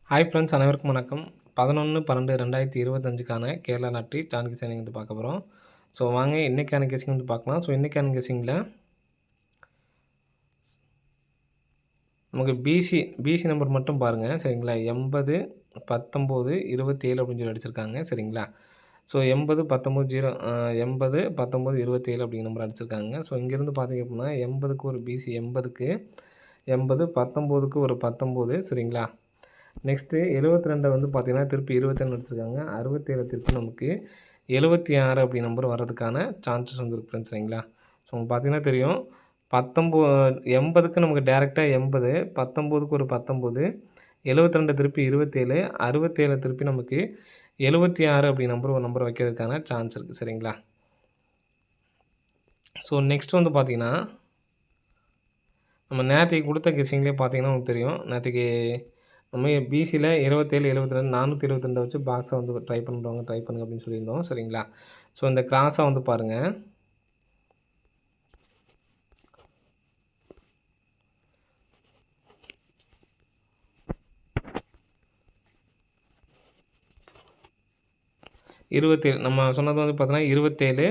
Hi friends, அனைவருக்கும் வணக்கம். 11/12/2025க்கான Kerala lottery chance guessing வந்து பார்க்க போகிறோம். ஸோ வாங்க இன்றைக்கான கெஸிங் வந்து பார்க்கலாம். ஸோ இன்றைக்கான கெஸிங்கில் நமக்கு பிசி நம்பர் மட்டும் பாருங்கள் சரிங்களா. 80 19 27 அப்படின்னு சொல்லி அடிச்சிருக்காங்க சரிங்களா. ஸோ 80 19 80 19 27 அப்படிங்கிற நம்பர் அடிச்சிருக்காங்க. ஸோ இங்கேருந்து பார்த்தீங்க அப்படின்னா 80க்கு ஒரு பிசி 80க்கு 80 19க்கு ஒரு 19 சரிங்களா. நெக்ஸ்ட்டு 72 வந்து பார்த்திங்கன்னா திருப்பி 22 எடுத்துருக்காங்க. 67 திருப்பி நமக்கு 76 அப்படி நம்பர் வர்றதுக்கான சான்சஸ் வந்து இருக்குது ஃப்ரெண்ட்ஸ் சரிங்களா. ஸோ உங்களுக்கு பார்த்தீங்கன்னா தெரியும் 80க்கு நமக்கு டேரெக்டாக 80, 19க்கு ஒரு 19, 72 திருப்பி 27, 67 திருப்பி நமக்கு 76 அப்படி ஒரு நம்பர் வைக்கிறதுக்கான சான்ஸ் இருக்குது சரிங்களா. ஸோ நெக்ஸ்ட் வந்து பார்த்திங்கன்னா நம்ம நேற்றுக்கு கொடுத்த கெஸிங்லேயே பார்த்தீங்கன்னா உங்களுக்கு தெரியும். நேற்றுக்கு நம்ம பிசியில் 27 72 422 வச்சு பாக்ஸை வந்து ட்ரை பண்ணுறவங்க ட்ரை பண்ணுங்க அப்படின்னு சொல்லியிருந்தோம் சரிங்களா. ஸோ இந்த கிராஸாக வந்து பாருங்கள். நம்ம சொன்னது வந்து பார்த்தீங்கன்னா 27.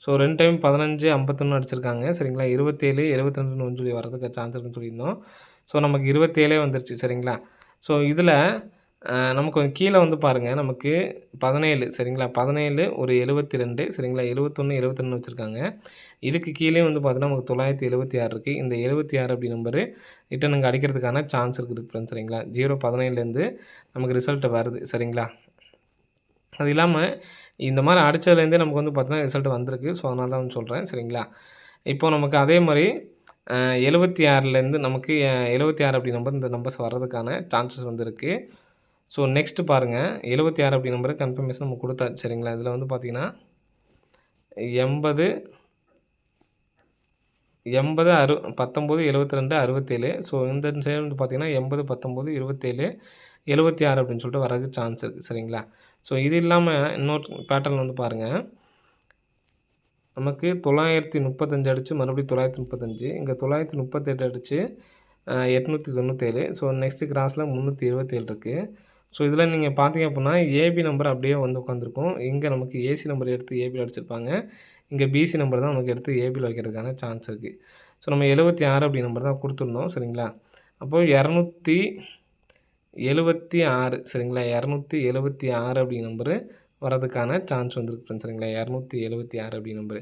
ஸோ 2 டைம் 15 51 அடிச்சிருக்காங்க சரிங்களா. 27 72 சொல்லி வரதுக்கு சான்ஸ் இருக்குன்னு சொல்லியிருந்தோம். ஸோ நமக்கு 27 வந்துருச்சு சரிங்களா. ஸோ இதில் நமக்கு கீழே வந்து பாருங்கள் நமக்கு 17 சரிங்களா. 17 ஒரு 72 சரிங்களா. 71 72 வச்சுருக்காங்க. இதுக்கு கீழே வந்து பார்த்தீங்கன்னா நமக்கு 976 இருக்குது. இந்த 76 அப்படி நம்பரு ரிட்டன் இங்கே அடிக்கிறதுக்கான சான்ஸ் இருக்குது ஃப்ரெண்ட்ஸ் சரிங்களா. 017லேருந்து நமக்கு ரிசல்ட் வருது சரிங்களா. அது இல்லாமல் இந்த மாதிரி அடித்ததுலேருந்தே நமக்கு வந்து பார்த்தீங்கன்னா ரிசல்ட் வந்திருக்கு. ஸோ அதனால தான் வந்து சொல்கிறேன் சரிங்களா. இப்போது நமக்கு அதே மாதிரி 76லேருந்து நமக்கு 76 அப்படி நம்பர் இந்த நம்பர்ஸ் வர்றதுக்கான சான்சஸ் வந்து இருக்குது. ஸோ நெக்ஸ்ட்டு பாருங்கள் 76 அப்படி நம்பரு கன்ஃபர்மேஷன் நம்ம கொடுத்தாச்சு சரிங்களா. இதில் வந்து பார்த்திங்கன்னா 80 80 19 72 67. ஸோ இந்த சைடு வந்து பார்த்திங்கன்னா 80 19 27 76 அப்படின்னு சொல்லிட்டு வரதுக்கு சான்ஸ் இருக்குது சரிங்களா. ஸோ இது இல்லாமல் இன்னொரு பேட்டர்ன் வந்து பாருங்கள். நமக்கு 935 அடித்து மறுபடியும் 935, இங்கே 938 அடித்து 897. ஸோ நெக்ஸ்ட்டு கிராஸில் 327 இருக்குது. ஸோ இதில் நீங்கள் பார்த்தீங்க அப்படின்னா ஏபி நம்பர் அப்படியே வந்து உட்காந்துருக்கும். இங்கே நமக்கு ஏசி நம்பர் எடுத்து ஏபியில் அடிச்சிருப்பாங்க. இங்கே பிசி நம்பர் தான் நமக்கு எடுத்து ஏபியில் வைக்கிறதுக்கான சான்ஸ் இருக்குது. ஸோ நம்ம 76 அப்படி நம்பர் தான் கொடுத்துருந்தோம் சரிங்களா. அப்போது 276 சரிங்களா. 276 அப்படி நம்பரு வரதுக்கான சான்ஸ் வந்துருக்கு ஃப்ரெண்ட்ஸ் சரிங்களா. 276 அப்படி நம்பரு.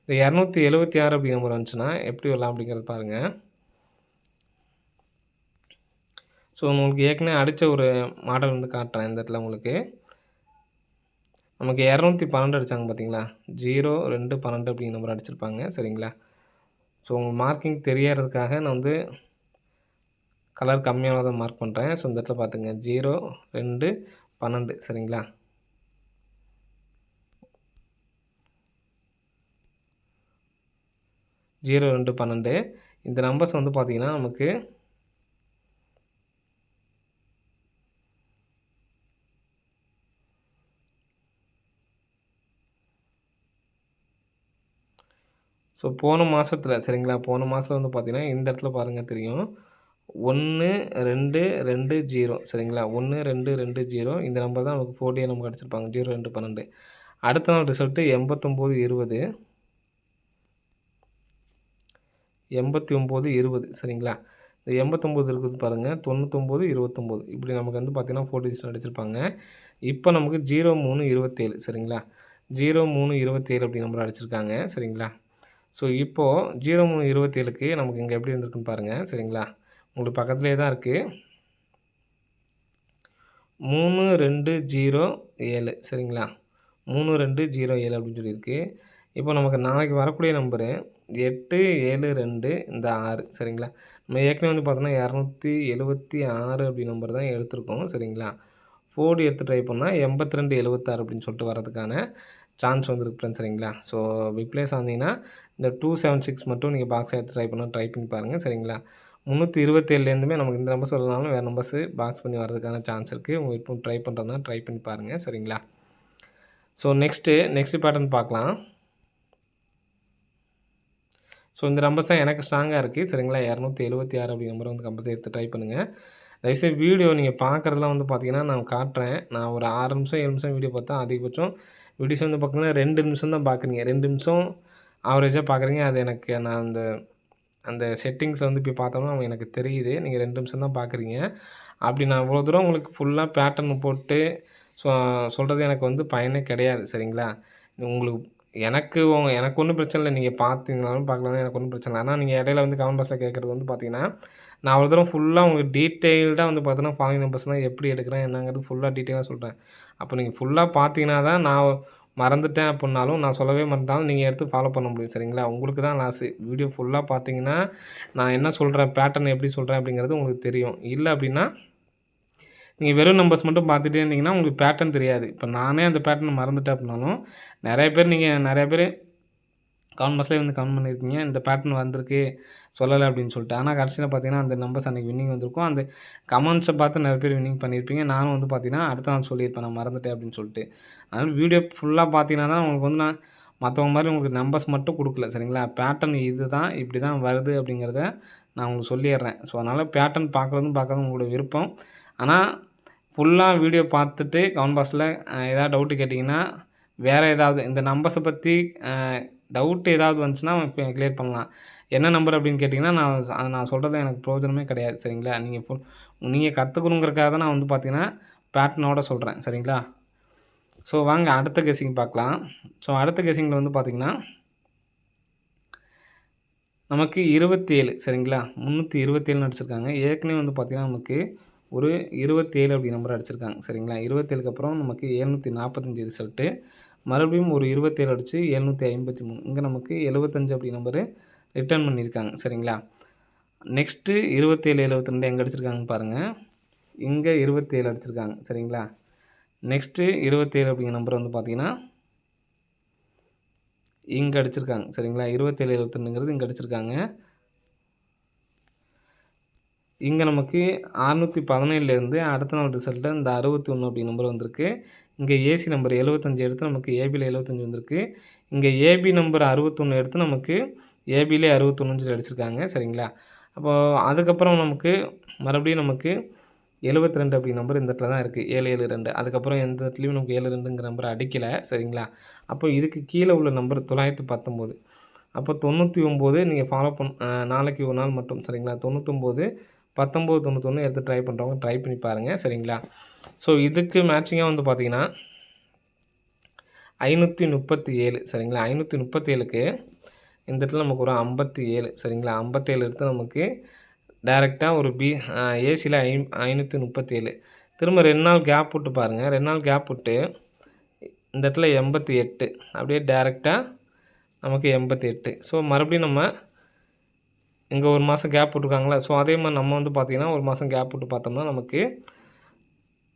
இந்த 276 அப்படி நம்பர் வந்துச்சுன்னா எப்படி வரலாம் அப்படிங்கிறது பாருங்கள். ஸோ உங்களுக்கு ஏற்கனவே அடித்த ஒரு மாடல் வந்து காட்டுறேன் இந்த இடத்துல உங்களுக்கு. நமக்கு 212 அடித்தாங்க பார்த்தீங்களா. 0 2 12 அப்படிங்கிற நம்பர் அடிச்சிருப்பாங்க சரிங்களா. ஸோ உங்களுக்கு மார்க்கிங் தெரியறதுக்காக நான் வந்து கலர் கம்மியாக தான் மார்க் பண்ணுறேன். ஸோ இந்த இடத்துல பார்த்துங்க 0 2 12 சரிங்களா. ஜீரோ 2 12 இந்த நம்பர்ஸ் வந்து பார்த்திங்கன்னா நமக்கு ஸோ போன மாதத்தில் சரிங்களா. போன மாதம் வந்து பார்த்திங்கன்னா இந்த இடத்துல பாருங்கள் தெரியும் 1 2 2 0 சரிங்களா. 1 2 2 0 இந்த நம்பர் தான் நமக்கு 4D நமக்கு அடிச்சிருப்பாங்க 0 2 12. அடுத்த நாள் ரிசல்ட்டு 89 20 89 20 சரிங்களா. இந்த 89 இருக்குது பாருங்கள் 99 29 இப்படி நமக்கு வந்து பார்த்திங்கன்னா 4 டிஜிட் அடிச்சிருப்பாங்க. இப்போ நமக்கு 03 27 சரிங்களா. 03 27 அப்படி நம்பர் அடிச்சிருக்காங்க சரிங்களா. ஸோ இப்போது 03 27க்கு நமக்கு இங்கே எப்படி இருந்திருக்குன்னு பாருங்கள் சரிங்களா. உங்களுக்கு பக்கத்துலேயே தான் இருக்குது 3207 சரிங்களா. 3207 அப்படின்னு சொல்லியிருக்கு. இப்போ நமக்கு நாளைக்கு வரக்கூடிய நம்பரு 872 இந்த 6 சரிங்களா. நம்ம ஏற்கனவே வந்து பார்த்தோன்னா 276 அப்படி நம்பர் தான் எடுத்திருக்கோம் சரிங்களா. 4D எடுத்து ட்ரை பண்ணால் 82 76 அப்படின்னு சொல்லிட்டு வரதுக்கான சான்ஸ் வந்துருக்கு ஃப்ரெண்ட்ஸ் சரிங்களா. ஸோ ரிப்ளேஸ் ஆனீங்கன்னா இந்த 276 மட்டும் நீங்கள் பாக்ஸை எடுத்து ட்ரை பண்ணி பாருங்கள் சரிங்களா. 327லேருந்துமே நமக்கு இந்த நம்பர் சொல்லலாமல் வேறு நம்பர்ஸு பாக்ஸ் பண்ணி வரதுக்கான சான்ஸ் இருக்குது. உங்களுக்கு இப்போ ட்ரை பண்ணுறதுனா ட்ரை பண்ணி பாருங்கள் சரிங்களா. ஸோ நெக்ஸ்ட்டு பேட்டர்ன் பார்க்கலாம். ஸோ இந்த நம்பர்ஸ் தான் எனக்கு ஸ்ட்ராங்காக இருக்குது சரிங்களா. 276 அப்படி நம்பரை வந்து கம்பல்சரி எடுத்து ட்ரை பண்ணுங்கள். தயவுசெய்து வீடியோ நீங்கள் பார்க்குறதெல்லாம் வந்து பார்த்தீங்கன்னா, நான் காட்டுறேன். நான் ஒரு 6 நிமிஷம், 7 நிமிஷம் வீடியோ பார்த்தா அதிகபட்சம் வீடியோஸ் வந்து பார்த்தீங்கன்னா 2 நிமிஷம் தான் பார்க்குறீங்க. 2 நிமிஷம் ஆவரேஜா பார்க்குறீங்க. அது எனக்கு நான் அந்த அந்த செட்டிங்ஸில் வந்து போய் பார்த்தோம்னா எனக்கு தெரியுது. நீங்க 2 நிமிஷம் தான் பார்க்குறீங்க. அப்படி நான் இவ்வளோ தூரம் உங்களுக்கு ஃபுல்லா பேட்டர்ன் போட்டு சொ சொல்றது எனக்கு வந்து பயனே கிடையாது. சரிங்களா? உங்களுக்கு எனக்கு ஒண்ணும் பிரச்சனை இல்ல. நீங்க பார்த்தீங்கனாலும் பார்க்கலனாலும் எனக்கு ஒண்ணும் பிரச்சனை இல்ல. ஆனா நீங்க இடையில வந்து கமெண்ட் பாக்ஸ்ல கேட்கறது வந்து பார்த்தீங்கன்னா, நான் அவ்வளோ தூரம் ஃபுல்லா உங்களுக்கு டீட்டெயில்டா வந்து பார்த்தீங்கன்னா, ஃபாலோயிங் நம்பர்ஸ்லாம் எப்படி எடுக்கிறேன் என்னங்கிறது ஃபுல்லா டீட்டெயிலா சொல்றேன். அப்போ நீங்க ஃபுல்லா பார்த்தீங்கன்னா தான் நான் மறந்துட்டேன் அப்புட்னாலும், நான் சொல்லவே மாட்டாலும் நீங்க எடுத்து ஃபாலோ பண்ண முடியும். சரிங்களா? உங்களுக்கு தான் லாஸு. வீடியோ ஃபுல்லா பார்த்தீங்கன்னா, நான் என்ன சொல்றேன், பேட்டர்ன் எப்படி சொல்றேன் அப்படிங்கிறது உங்களுக்கு தெரியும். இல்ல அப்படின்னா, நீங்க வெறும் நம்பர்ஸ் மட்டும் பார்த்துட்டே இருந்தீங்கன்னா, உங்களுக்கு பேட்டர்ன் தெரியாது. இப்ப நானே அந்த பேட்டர்ன மறந்துட்டேன் அப்படின்னாலும், நெறைய பேரு கமெண்ட் பாக்ஸ்லயே வந்து கமெண்ட் பண்ணியிருக்கீங்க. இந்த பேட்டர்ன் வந்திருக்கு, சொல்லல அப்படின்னு சொல்லிட்டு. ஆனா கடைசியில பார்த்தீங்கன்னா, அந்த நம்பர்ஸ் அன்னைக்கு வின்னிங் வந்திருக்கும். அந்த கமெண்ட்ஸ பார்த்து நெறைய பேர் வின்னிங் பண்ணியிருப்பீங்க. நானும் வந்து பார்த்தீங்கன்னா, அடுத்த நாள் சொல்லியிருப்பேன், நான் மறந்துட்டேன் அப்படின்னு சொல்லிட்டு. அதனால வீடியோ ஃபுல்லா பார்த்தீங்கன்னா தான் உங்களுக்கு வந்து நான் மத்தவங்க மாரி உங்களுக்கு நம்பர்ஸ் மட்டும் குடுக்கல. சரிங்களா? பேட்டர்ன் இதுதான், இப்படி தான் வருது அப்படிங்கிறத நான் உங்களுக்கு சொல்லிர்றேன். ஸோ, அதனால பேட்டர்ன் பார்க்குறதும் உங்களோட விருப்பம். ஆனா, ஃபுல்லா வீடியோ பார்த்துட்டு கமெண்ட் பாக்ஸ்ல ஏதாவது டவுட் கேட்டீங்கன்னா, வேற ஏதாவது இந்த நம்பர்ஸ பத்தி அ டவுட் ஏதாவது வந்துச்சுன்னா கிளியர் பண்ணலாம். என்ன நம்பர் அப்படின்னு கேட்டீங்கன்னா, நான் சொல்றதுல எனக்கு பிரயோஜனமே கிடையாது. சரிங்களா? நீங்க கத்துக்கணுங்கிறதுக்காக தான் நான் வந்து பார்த்தீங்கன்னா, பேட்டர்னோட சொல்றேன். சரிங்களா? ஸோ, வாங்க அடுத்த கெஸ்ஸிங் பார்க்கலாம். ஸோ, அடுத்த கெஸ்ஸிங்கில வந்து பார்த்தீங்கன்னா, நமக்கு 27 சரிங்களா? 327ன்னு அடிச்சிருக்காங்க. ஏற்கனவே வந்து பார்த்தீங்கன்னா, நமக்கு ஒரு 27 அப்படி நம்பர் அடிச்சிருக்காங்க. சரிங்களா? 27க்கு அப்புறம் நமக்கு 745 ரிசல்ட்டு. மறுபடியும் ஒரு 27 அடிச்சு 753. இங்க நமக்கு 75 அப்படி நம்பரு ரிட்டர்ன் பண்ணியிருக்காங்க. சரிங்களா? நெக்ஸ்ட்டு 27, 72 எங்க அடிச்சிருக்காங்கன்னு பாருங்க. இங்க 27 அடிச்சிருக்காங்க. சரிங்களா? நெக்ஸ்ட்டு 27 அப்படிங்கிற நம்பர் வந்து பார்த்தீங்கன்னா, இங்க அடிச்சிருக்காங்க. சரிங்களா? 27, 72ங்கிறது இங்க அடிச்சிருக்காங்க. இங்க நமக்கு 617லேருந்து அடுத்த நாள் ரிசல்ட்ல இந்த 61 அப்படிங்கிற நம்பர் வந்திருக்கு. இங்க ஏசி நம்பர் 75 எடுத்து நமக்கு ஏபில 75 வந்திருக்கு. இங்க ஏபி நம்பர் 61 எடுத்து நமக்கு ஏபிலே 61ன்னு சொல்லி அடிச்சிருக்காங்க. சரிங்களா? அப்போ அதுக்கப்புறம் நமக்கு மறுபடியும் நமக்கு 72 அப்படிங்கிற நம்பர் இந்த இடத்துல தான் இருக்கு. 772 அதுக்கப்புறம் எந்த இடத்துலயும் நமக்கு 72ங்கிற நம்பர் அடிக்கல. சரிங்களா? அப்போ இதுக்கு கீழ உள்ள நம்பர் 919. அப்போ 99 நீங்க ஃபாலோ நாளைக்கு ஒரு நாள் மட்டும் சரிங்களா? 99 19, 91 எடுத்து ட்ரை பண்ணுறவங்க ட்ரை பண்ணி பாருங்க. சரிங்களா? ஸோ, இதுக்கு மேட்சிங்கா வந்து பார்த்தீங்கன்னா, 537 சரிங்களா? 537க்கு இந்த இடத்துல நமக்கு ஒரு 57 சரிங்களா? 57 எடுத்து நமக்கு டைரக்ட்டா ஒரு ஏசில 537 திரும்ப 2 நாள் கேப் விட்டு பாருங்க. 2 நாள் கேப் விட்டு இந்த இடத்துல 88 அப்படியே டைரக்ட்டா நமக்கு 88. ஸோ, மறுபடியும் நம்ம இங்க 1 மாசம் கேப் விட்டுருக்காங்களா? ஸோ, அதே மாரி நம்ம வந்து பார்த்தீங்கன்னா, 1 மாசம் கேப் விட்டு பார்த்தோம்னா நமக்கு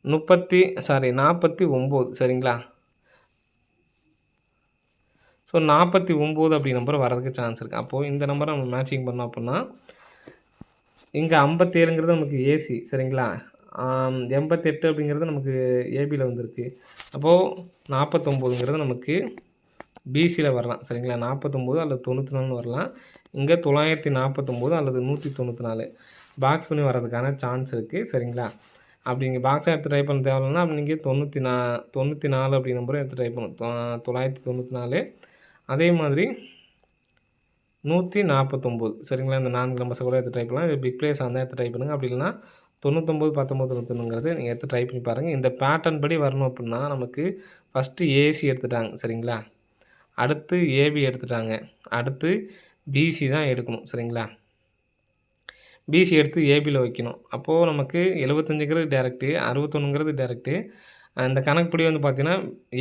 49 சரிங்களா? ஸோ, 49 அப்படி நம்பர் வரதுக்கு சான்ஸ் இருக்கு. அப்போ இந்த நம்பர நம்ம மேட்சிங் பண்ணோம் அப்புட்னா, இங்க 57ங்கிறது நமக்கு ஏசி சரிங்களா? 88 அப்படிங்கிறது நமக்கு ஏபில வந்திருக்கு. அப்போ 49ங்கிறது நமக்கு பிசில வரலாம். சரிங்களா? 49 அல்லது 94ன்னு வரலாம். இங்க 949 அல்லது 194 பாக்ஸ் பண்ணி வர்றதுக்கான சான்ஸ் இருக்கு. சரிங்களா? அப்படி நீங்க பாக்ஸா எடுத்து ட்ரை பண்ண தேவையில்லன்னா, அப்ப நீங்க 94 அப்படி நம்பரும் எடுத்து ட்ரை பண்ணணும். 994 அதே மாதிரி 149 சரிங்களா? இந்த 4 நம்பர்ஸ கூட எடுத்து ட்ரை பண்ணலாம். இது பிக் பிளேயர்ஸா இருந்தா எடுத்து ட்ரை பண்ணுங்க. அப்படி இல்லன்னா 99, 19, 91ங்கிறது நீங்க எடுத்து ட்ரை பண்ணி பாருங்க. இந்த பேட்டர்ன் படி வரணும் அப்புட்னா, நமக்கு ஃபர்ஸ்ட்டு ஏசி எடுத்துட்டாங்க. சரிங்களா? அடுத்து ஏபி எடுத்துட்டாங்க. அடுத்து பிசி தான் எடுக்கணும். சரிங்களா? பிசி எடுத்து ஏபில வைக்கணும். அப்போ நமக்கு 75ங்கிறது டைரக்ட்டு, 61ங்கிறது டைரக்ட்டு. இந்த கணக்குப்படி வந்து பார்த்தீங்கன்னா,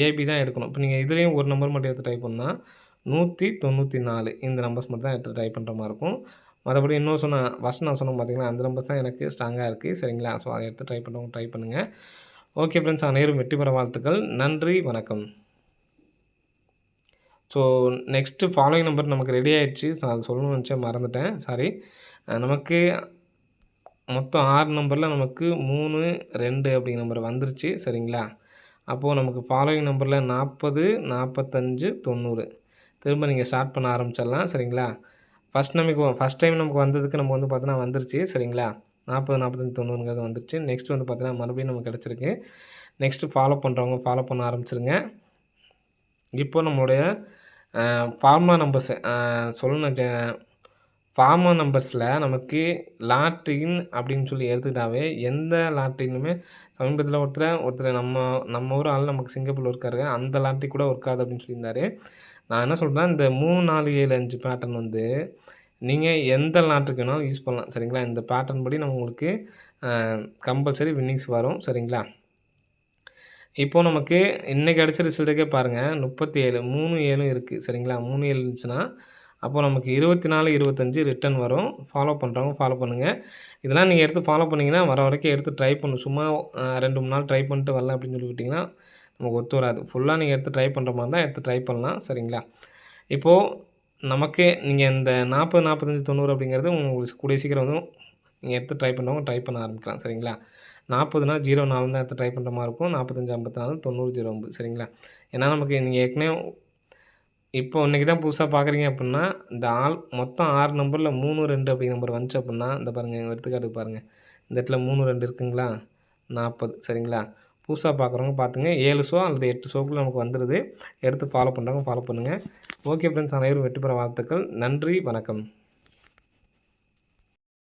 ஏபி தான் எடுக்கணும். இப்போ நீங்க இதுலயும் ஒரு நம்பர் மட்டும் எடுத்து ட்ரை பண்ணா, 194 இந்த நம்பர்ஸ் மட்டும் தான் எடுத்து ட்ரை பண்ற மாரி இருக்கும். மத்தபடி இன்னும் ஃபர்ஸ்ட் நான் சொன்னேன் பார்த்தீங்களா, அந்த நம்பர்ஸ் தான் எனக்கு ஸ்ட்ராங்கா இருக்கு. சரிங்களா? ஸோ, அத எடுத்து ட்ரை பண்றவங்க ட்ரை பண்ணுங்க. ஓகே ஃப்ரெண்ட்ஸ், அனைவரும் வெற்றி பெற வாழ்த்துக்கள். நன்றி, வணக்கம். ஸோ, நெக்ஸ்ட்டு ஃபாலோயிங் நம்பர் நமக்கு ரெடி ஆயிடுச்சு. ஸோ, அது சொல்லணும்னு நெனச்சேன் மறந்துட்டேன். சாரி. நமக்கு மொத்தம் 6 நம்பர்ல நமக்கு 3, 2 அப்படிங்கிற நம்பர் வந்துருச்சு. சரிங்களா? அப்போ நமக்கு ஃபாலோயிங் நம்பர்ல 40, 45, 90 திரும்ப நீங்க ஸ்டார்ட் பண்ண ஆரம்பிச்சிடலாம். சரிங்களா? ஃபர்ஸ்ட் டைம் நமக்கு வந்ததுக்கு நம்ம வந்து பார்த்தீங்கன்னா வந்துருச்சு. சரிங்களா? 40, 45, 90ங்கிறது வந்துருச்சு. நெக்ஸ்ட் வந்து பார்த்தீங்கன்னா, மறுபடியும் நமக்கு கிடச்சிருக்கு. நெக்ஸ்ட்டு ஃபாலோ பண்ணுறவங்க ஃபாலோ பண்ண ஆரம்பிச்சுருங்க. இப்போ நம்மளுடைய ஃபார்முலா நம்பர்ஸு சொல்லணும் ஃபார்முலா நம்பர்ஸில் நமக்கு லாட்ரின் அப்படின்னு சொல்லி எடுத்துக்கிட்டாவே, எந்த லாட்ரினுமே சமீபத்தில ஒருத்தர் நம்ம ஊர் ஆள் நமக்கு சிங்கப்பூர்ல இருக்காரு. அந்த லாட்ரி கூட ஒர்க் ஆகுது அப்படின்னு சொல்லியிருந்தாரு. நான் என்ன சொல்றேன், இந்த 3, 4, 7, 5 பேட்டர்ன் வந்து நீங்க எந்த லாட்ரிக்கு வேணாலும் யூஸ் பண்ணலாம். சரிங்களா? இந்த பேட்டர்ன் படி உங்களுக்கு கம்பல்சரி வின்னிங்ஸ் வரும். சரிங்களா? இப்போ நமக்கு இன்னைக்கு அடிச்ச ரிசல்ட்டுக்கே பாருங்க 37 3, 7 இருக்கு. சரிங்களா? 3, 7 இருந்துச்சுன்னா, அப்போ நமக்கு 24, 25 ரிட்டர்ன் வரும். ஃபாலோ பண்றவங்க ஃபாலோ பண்ணுங்க. இதெல்லாம் நீங்க எடுத்து ஃபாலோ பண்ணீங்கன்னா, வர வரைக்கும் எடுத்து ட்ரை பண்ணணும். சும்மா 2, 3 நாள் ட்ரை பண்ணிட்டு வரல அப்படின்னு சொல்லி விட்டீங்கன்னா, நமக்கு ஒத்து வராது. ஃபுல்லா நீங்க எடுத்து ட்ரை பண்ற மாரி இருந்தா எடுத்து ட்ரை பண்ணலாம். சரிங்களா? இப்போ நமக்கு நீங்க இந்த 40, 45, 90 அப்படிங்கிறது உங்களுக்கு கூடிய சீக்கிரம் வந்து நீங்க எடுத்து ட்ரை பண்றவங்க ட்ரை பண்ண ஆரம்பிக்கலாம். சரிங்களா? 40னா 04 தான் எடுத்து ட்ரை பண்ற மாரி இருக்கும். 45, 54, 90, 09 சரிங்களா? ஏன்னா நமக்கு நீங்க ஏற்கனவே இப்போ இன்னைக்கு தான் புதுசா பார்க்குறீங்க அப்புட்ன்னா, இந்த மொத்தம் 6 நம்பர்ல 3, 2 அப்படிங்கிற நம்பர் வந்துச்சு அப்புட்ன்னா, இந்த பாருங்க எடுத்துக்காட்டுக்கு பாருங்க. இந்த இடத்துல 3, 2 இருக்குங்களா? 40 சரிங்களா? புதுசா பார்க்குறவங்க பார்த்துங்க. 7 ஷோ அல்லது 8 ஷோக்குள்ள நமக்கு வந்துருது. எடுத்து ஃபாலோ பண்றவங்க ஃபாலோ பண்ணுங்க. ஓகே ஃப்ரெண்ட்ஸ், அனைவரும் வெற்றி பெற வாழ்த்துக்கள். நன்றி, வணக்கம்.